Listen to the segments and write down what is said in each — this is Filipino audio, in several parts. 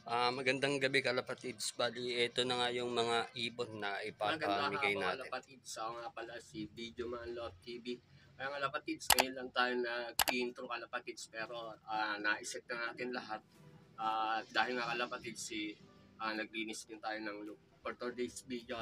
Magandang gabi kalapatids. Bali, ito na nga yung mga ibon na Magandang ipapamigay hapon natin. kalapatids. Ako nga pala si Video Man Love TV. Kaya kalapatids, ngayon lang tayo nag-intro kalapatids pero naisip na natin lahat. Dahil nga kalapatids, naglinis din tayo ng look. For today's video,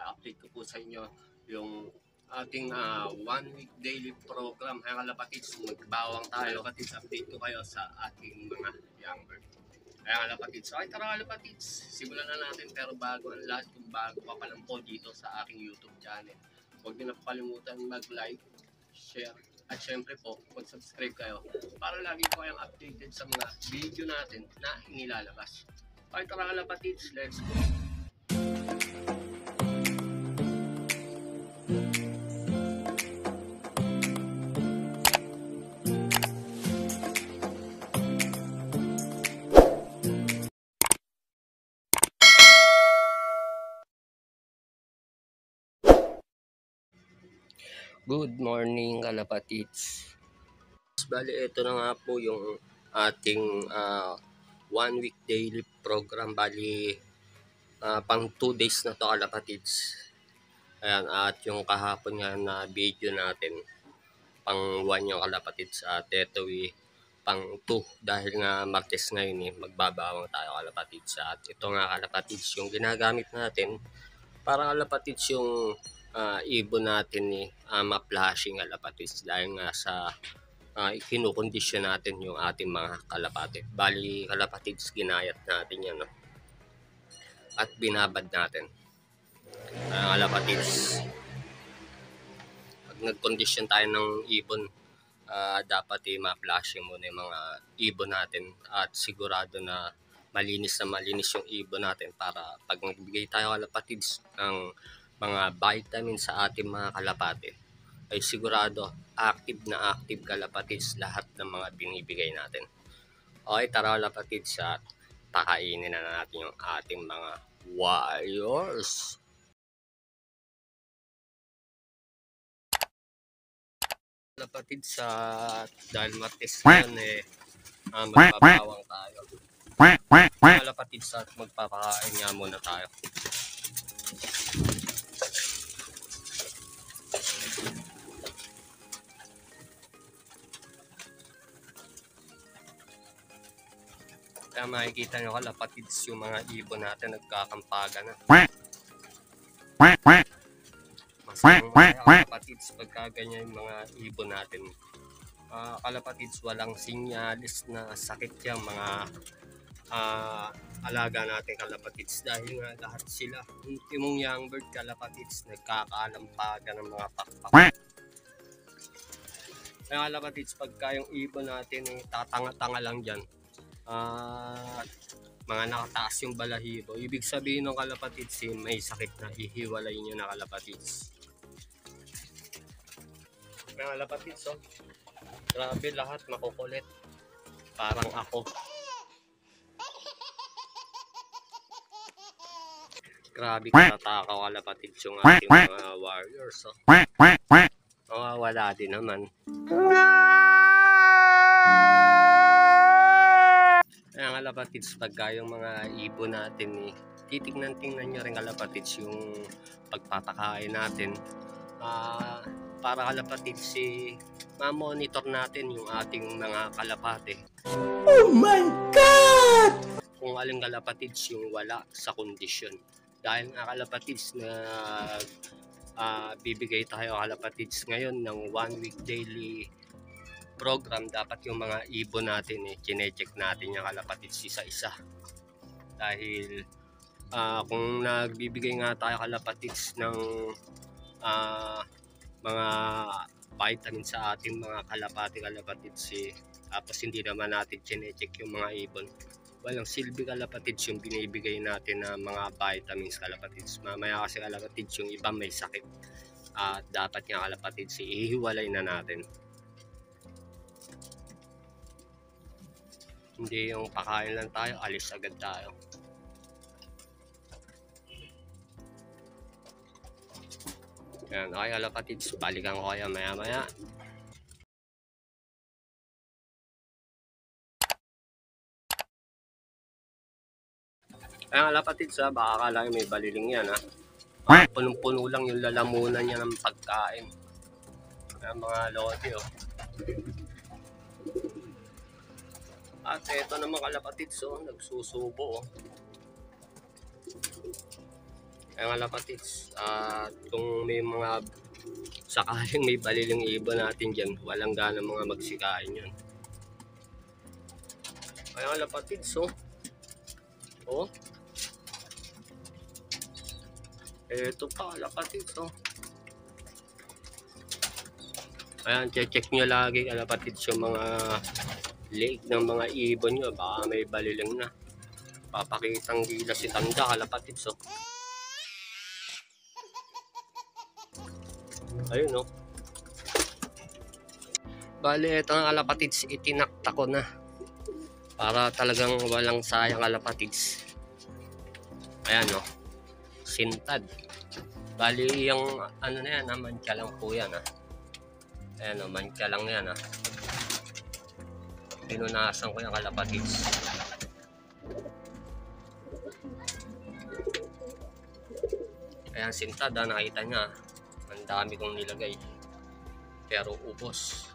update ko po sa inyo yung ating 1 week daily program. Kaya kalapatids, magbawang tayo kalapatids. Update ko kayo sa ating mga young bird. Kaya kalapatids, okay tara kalapatids, simulan na natin pero bago ang lahat, kung bago ka pa lang po dito sa aking YouTube channel, huwag niyo na kalimutan mag-like, share, at syempre po, mag-subscribe kayo para lagi po kayong updated sa mga video natin na inilalabas. Okay tara kalapatids, let's go! Good morning kalapatids. Bali, ito na nga po yung ating 1 week daily program. Bali, pang 2 days na to kalapatids. Ayan, at yung kahapon nga na video natin, pang 1 yung kalapatids. At ito pang 2 dahil nga Martes ngayon magbabawang tayo kalapatids. At ito nga kalapatids yung ginagamit natin para kalapatids yung ibon natin ma-flashing kalapatids dahil nga sa kinukondisyon natin yung ating mga kalapati. Bali kalapatids, ginayat natin yan, no? At binabad natin. Kalapatids, pag nagkondisyon tayo ng ibon, dapat ma-flashing muna yung mga ibon natin at sigurado na malinis yung ibon natin para pag nagbigay tayo kalapatids ng mga vitamin sa ating mga kalapati ay sigurado active kalapatids lahat ng mga binibigay natin. Okay, tara kalapatids at pakainin na natin yung ating mga warriors. Kalapatids, sa dahil Martes ngayon magbabawang tayo kalapatids at magpapakain nga muna tayo. Kaya makikita nyo kalapatids yung mga ibon natin nagkakampaga na. Masayang kalapatids pagka ganyan yung mga ibon natin. Kalapatids, walang sinyalis na sakit yung mga alaga natin kalapatids dahil nga lahat sila ultimong young bird kalapatids nagkakalampagan ng mga pakpak. Kaya kalapatids, pagka yung ibon natin tatanga-tanga lang dyan, mga nakataas yung balahibo, ibig sabihin ng kalapatids may sakit na, ihiwalay nyo na kalapatids. Mga kalapatids, grabe, lahat makukulit, parang ako. Grabe katatakaw kalapatids yung ating mga warriors. Wala din naman. Kaya kalapatids, pagka yung mga ibon natin tingnan nyo rin kalapatids yung pagpapakain natin para kalapatids ma-monitor natin yung ating mga kalapate. Oh my God! Kung aling kalapatids yung wala sa kondisyon. Dahil nga kalapatids na bibigay tayo kalapatids ngayon ng 1 week daily program, dapat yung mga ibon natin kine-check natin yung kalapatids isa-isa. Dahil kung nagbibigay nga tayo kalapatids ng mga vitamin sa ating mga kalapatids tapos hindi naman natin kine-check yung mga ibon, walang silbi kalapatids yung binibigay natin na mga vitamins kalapatids. Mamaya kasi kalapatids yung iba may sakit at dapat nga kalapatids ihiwalay na natin. Hindi yung pakain lang tayo, alis agad tayo. Yan, okay kalapatids, balikan ko kaya maya-maya. Kaya nga kapatid sa baka akala may baliling yan ha. Punong-puno lang yung lalamunan niya ng pagkain. Kaya mga lodi oh. At eto naman kalapatid so, nagsusubo oh. Kaya nga kapatid, at kung may mga sakaling may baliling ibon natin dyan, walang gana mga magsikain yun. Kaya nga kapatid so, oh. Eto pa kalapatid so. Ayan, check nyo lagi kalapatid yung mga leg ng mga ibon nyo. Baka may baliling na. Papakitang gila si tanda kalapatid so. Ayun no. Bali ito nga kalapatids, itinakta ko na. Para talagang walang sayang kalapatids. Ayan no. Sintad. Bali yung ano na yan, mancha lang po yan ha. Ayan o, mancha lang yan ha. Pinunasan ko yung kalapatids. Ayan sintad ha, nakita niya. Ang dami kong nilagay. Pero ubos.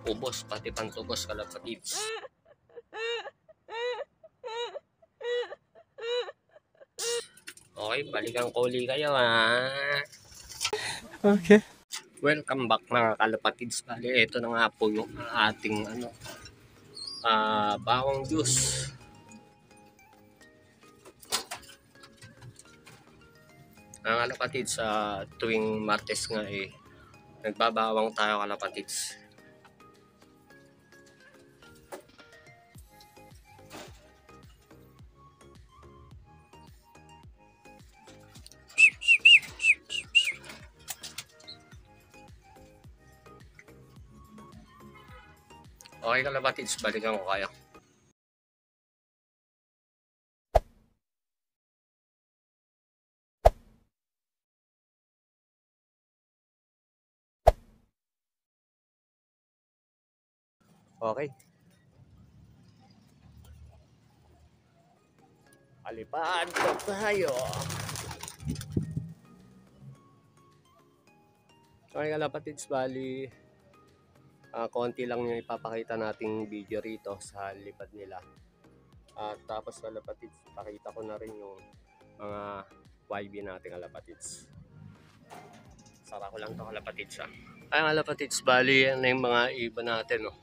Ubos, pati pantubos kalapatids. Okay, balikan ko ulit kayo ha. Okay. Welcome back mga kalapatids. Bali, ito na nga po yung ating bawang juice. Ang kalapatids sa tuwing Martes nga nagbabawang tayo kalapatids. Okay kalapatids, balikan ko kayo. Okay. Palipad na tayo. Okay kalapatids, bali konti lang yung ipapakita nating video rito sa lipad nila. At tapos kalapatids, pakita ko na rin yung mga YB natin kalapatids. Sara ko lang to kalapatids ha. Ay kalapatids, bali yan na yung mga ibon natin no.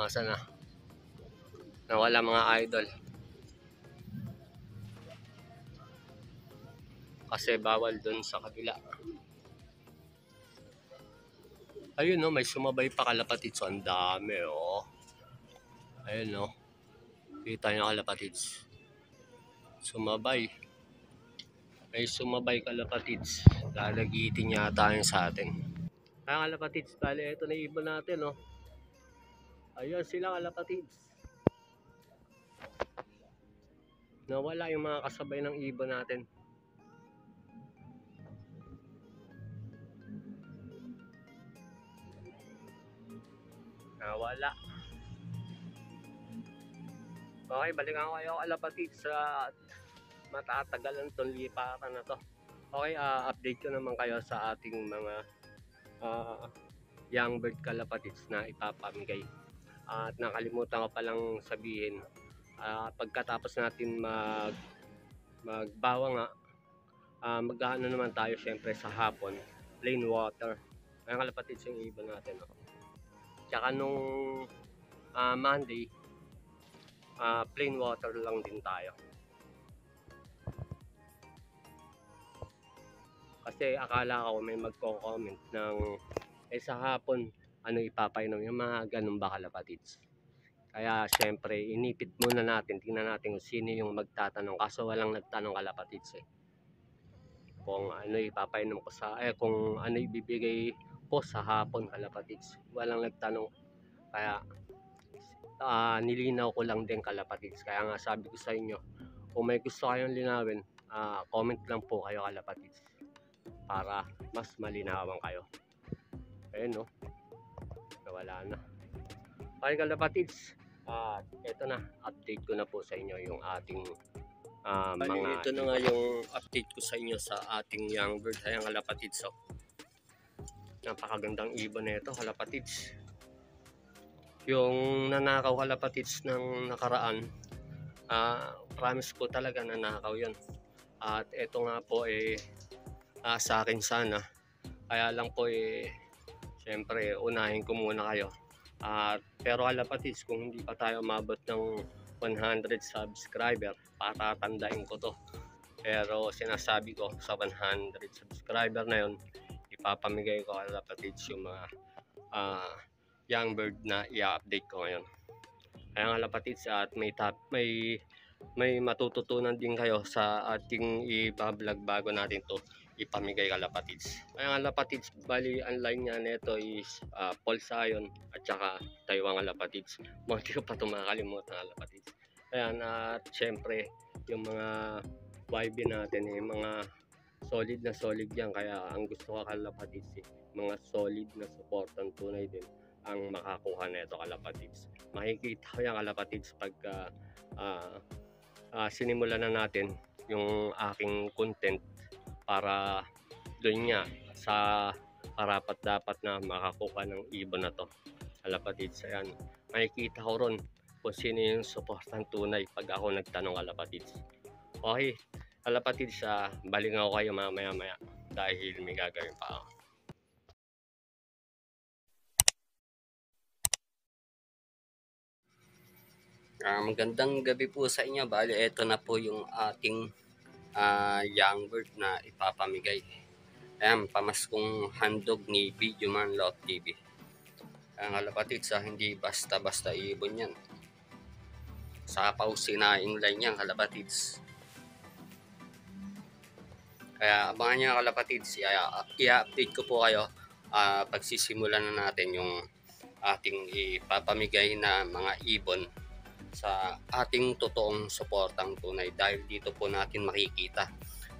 Saan na? Nawala mga idol. Kasi bawal dun sa kabila. Ayun no, may sumabay pa kalapatids. Ang dami oh. Ayun no. Kita nyo kalapatids. Sumabay. May sumabay kalapatids. Lalagitin yata yung sa atin. Kaya kalapatids, bali ito na ibon natin no. Ayun sila kalapatids. Nawala yung mga kasabay ng ibon natin. Nawala. Okay, balikan ko kayo kalapatids sa matatagalan itong liparan na to. Okay, update ko naman kayo sa ating mga young bird kalapatids na ipapamigay. At nakalimutan ko palang sabihin, pagkatapos natin magbawa nga, mag-ano naman tayo syempre sa hapon, plain water. Ang kalapatids yung ibon natin. No? Tsaka nung Monday, plain water lang din tayo. Kasi akala ko may magko-comment ng sa hapon ano ipapainom, yung mga ganun ba kalapatids. Kaya syempre inipit muna natin, tingnan natin kung sino yung magtatanong. Kaso walang nagtanong kalapatids kung ano ipapainom ko kung ano ibibigay ko sa hapon kalapatids. Walang nagtanong. Kaya nilinaw ko lang din kalapatids. Kaya nga sabi ko sa inyo, kung may gusto kayong linawin, comment lang po kayo kalapatids para mas malinawan kayo. Ayun no. wala na. Okay kalapatids, ito na, update ko na po sa inyo yung ating ito na nga yung update ko sa inyo sa ating young bird. Ayan kalapatids, so napakagandang ibon na ito kalapatids. Yung nanakaw kalapatids ng nakaraan, promise ko talaga nanakaw yun. At ito nga po sa akin sana, kaya lang po syempre unahin ko muna kayo. Pero kalapatids, kung hindi pa tayo umabot ng 100 subscriber, patatandain ko to. Pero sinasabi ko sa 100 subscriber na yun, ipapamigay ko kalapatids yung mga young bird na i-update ko ngayon. Kaya kalapatids, at may matututunan din kayo sa ating i-vlog bago natin to ipamigay kalapatids. Kaya kalapatids, bali ang line niya nito is Paul Sayon at saka Taiwan kalapatids. Hindi ko pa ito makakalimutan kalapatids. Ayan, at syempre yung mga YB natin mga solid yan. Kaya ang gusto ko kalapatids mga solid na supportan tunay din ang makakuha na ito kalapatids. Makikita ko yan kalapatids pagka sinimulan na natin yung aking content para doon nga sa karapat dapat na makakuha ng ibon na to kalapatids. Ayan, makikita ko ron kung sino yung supportan tunay pag ako nagtanong kalapatids. Okay kalapatids, balik ako kayo mamaya dahil may gagawin pa ako. Magandang gabi po sa inyo. Bali, ito na po yung ating young bird na ipapamigay. Ayan, pamaskong handog ni Video Man Lot TV. Ayan kalapatids, hindi basta-basta ibon yan. Sapaw sinaing line yan kalapatids. Kaya abangan nyo kalapatids, i-update ko po kayo pagsisimulan na natin yung ating ipapamigay na mga ibon sa ating totoong suportang tunay. Dahil dito po natin makikita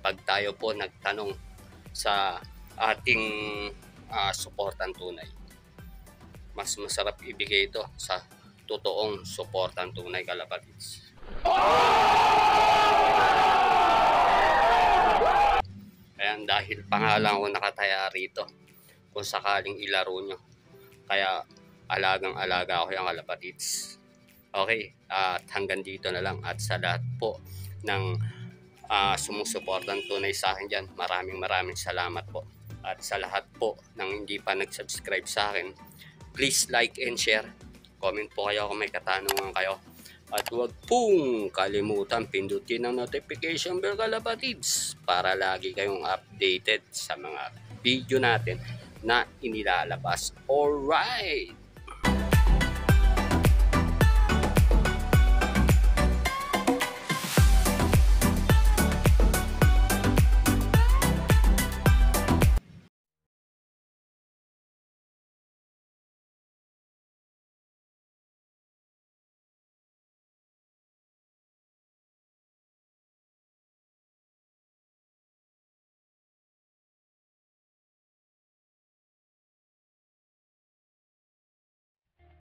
pag tayo po nagtanong sa ating suportang tunay. Mas masarap ibigay ito sa totoong suportang tunay kalapatids. Ayan, dahil pangalan ko nakataya rito kung sakaling ilaro nyo. Kaya alagang-alaga ako yung kalapatids. Okay, at hanggang dito na lang. At sa lahat po ng sumusuportan tunay sa akin dyan, maraming salamat po. At sa lahat po ng hindi pa nag-subscribe sa akin, please like and share. Comment po kayo kung may katanungan kayo. At huwag pong kalimutan pindutin ang notification bell kalapatids para lagi kayong updated sa mga video natin na inilalabas. Alright!